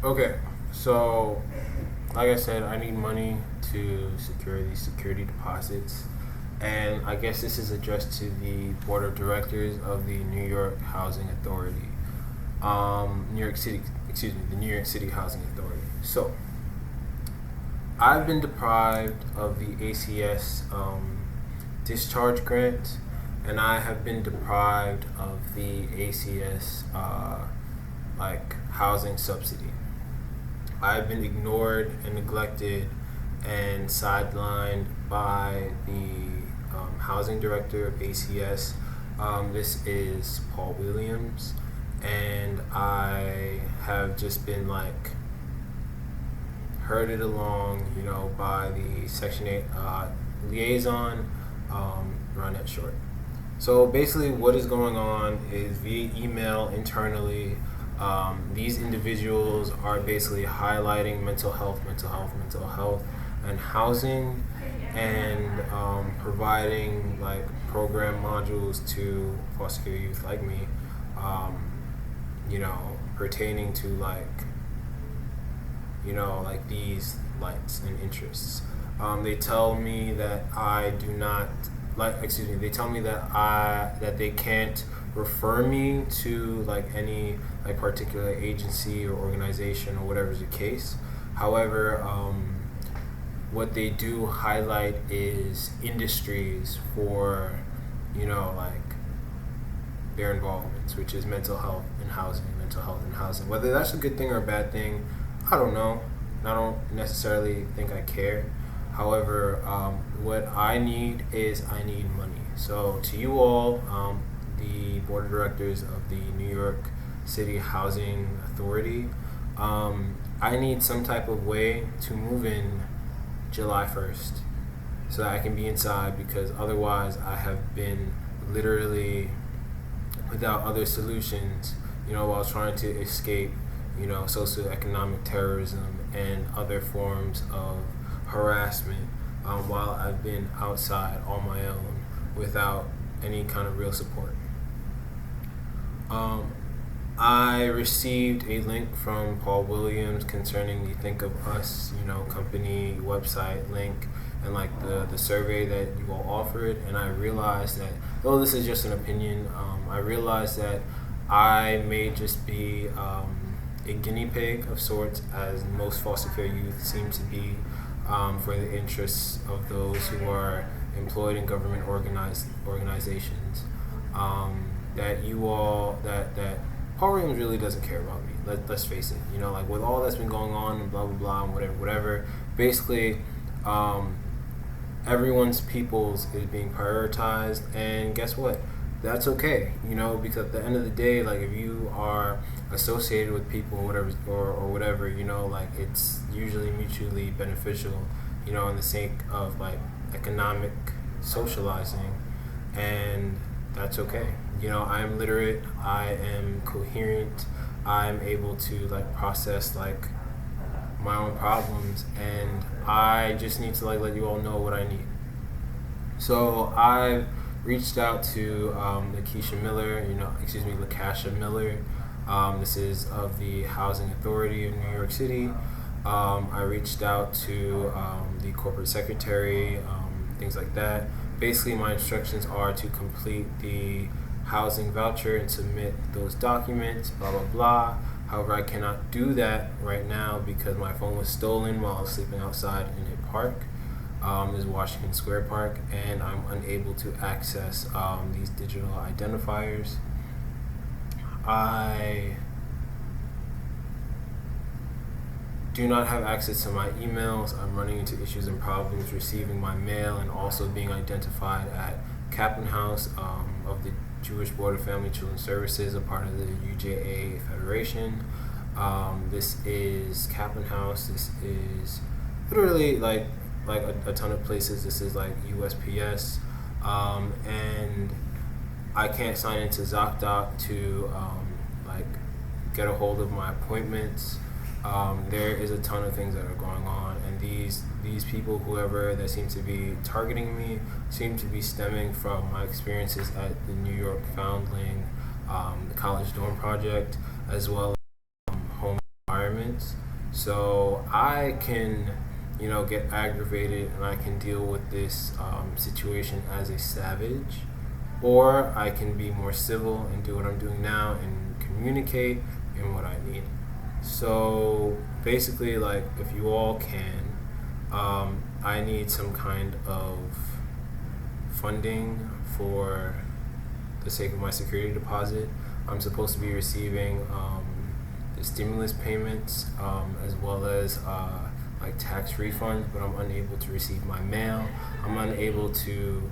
Okay, so like I said, I need money to secure these security deposits, and I guess this is addressed to the board of directors of the New York Housing Authority, New York City, excuse me, the New York City Housing Authority. So I've been deprived of the ACS discharge grant, and I have been deprived of the ACS like housing subsidy. I've been ignored and neglected and sidelined by the housing director of ACS. This is Paul Williams, and I have just been like herded along, by the Section 8 liaison, Ronette Short. So basically, what is going on is via email internally. These individuals are basically highlighting mental health, and housing, and providing like program modules to foster care youth like me, pertaining to like these likes and interests. They tell me that I do not they tell me that they can't refer me to like any like particular agency or organization or whatever is the case. However, what they do highlight is industries for, like their involvements, which is mental health and housing. Whether that's a good thing or a bad thing, I don't know. I don't necessarily think I care. However, what I need is I need money. So to you all, the board of directors of the New York City Housing Authority, I need some type of way to move in July 1st so that I can be inside, because otherwise I have been literally without other solutions, while trying to escape, socioeconomic terrorism and other forms of harassment, while I've been outside on my own without any kind of real support. I received a link from Paul Williams concerning the Think of Us, company website link, and like the survey that you all offered, and I realized that though this is just an opinion, I realized that I may just be a guinea pig of sorts, as most foster care youth seem to be, for the interests of those who are employed in government organizations. That Paul Williams really doesn't care about me. Let's face it. Like with all that's been going on and blah blah blah and whatever. Basically, everyone's peoples is being prioritized, and guess what? That's okay. Because at the end of the day, like if you are associated with people or whatever, like it's usually mutually beneficial, in the sake of like economic socializing, and that's okay. I'm literate, I am coherent, I'm able to like process like my own problems, and I just need to like let you all know what I need. So I reached out to Lakeisha Miller, Lakasha Miller. This is of the Housing Authority of New York City. I reached out to the corporate secretary, things like that. Basically, my instructions are to complete the housing voucher and submit those documents, blah, blah, blah. However, I cannot do that right now because my phone was stolen while I was sleeping outside in a park. Is Washington Square Park, and I'm unable to access these digital identifiers. I do not have access to my emails. I'm running into issues and problems receiving my mail and also being identified at Kaplan House of the Jewish Board of Family Children's Services, a part of the UJA Federation. This is Kaplan House. This is literally like a ton of places. This is like USPS, and I can't sign into ZocDoc to like get a hold of my appointments. There is a ton of things that are going on, and these people, whoever that seems to be targeting me, seem to be stemming from my experiences at the New York Foundling, the College Dorm Project, as well as home environment. payments. So I can, get aggravated and I can deal with this situation as a savage, or I can be more civil and do what I'm doing now and communicate in what I need. So basically, like, if you all can, I need some kind of funding for the sake of my security deposit. I'm supposed to be receiving the stimulus payments, as well as like tax refunds, but I'm unable to receive my mail. I'm unable to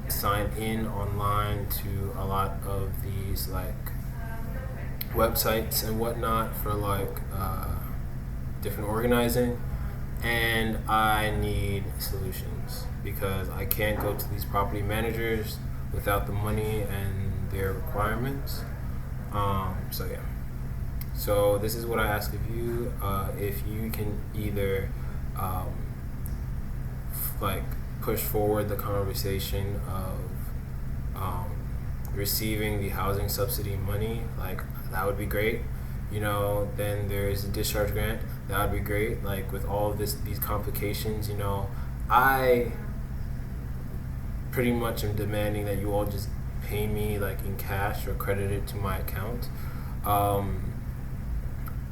sign in online to a lot of these like websites and whatnot for like different organizing, and I need solutions because I can't go to these property managers without the money and their requirements. So yeah. So this is what I ask of you. If you can either like push forward the conversation of receiving the housing subsidy money, like that would be great. Then there's a discharge grant. That would be great. Like with all of these complications, I pretty much am demanding that you all just pay me like in cash or credit it to my account.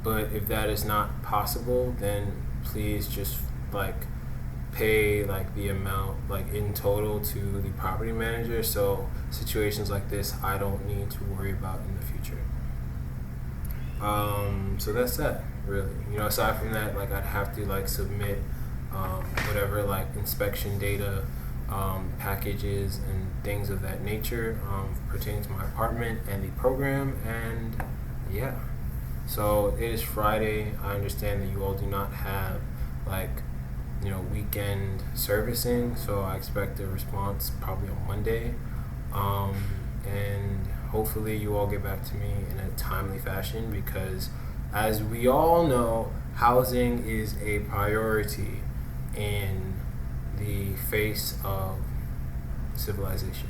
But if that is not possible, then please just like pay like the amount like in total to the property manager, so situations like this I don't need to worry about in the future. So that's that really. Aside from that, like I'd have to like submit whatever like inspection data packages and things of that nature pertaining to my apartment and the program, and yeah. So it is Friday. I understand that you all do not have like weekend servicing, so I expect a response probably on Monday, and hopefully you all get back to me in a timely fashion, because as we all know, housing is a priority in the face of civilization.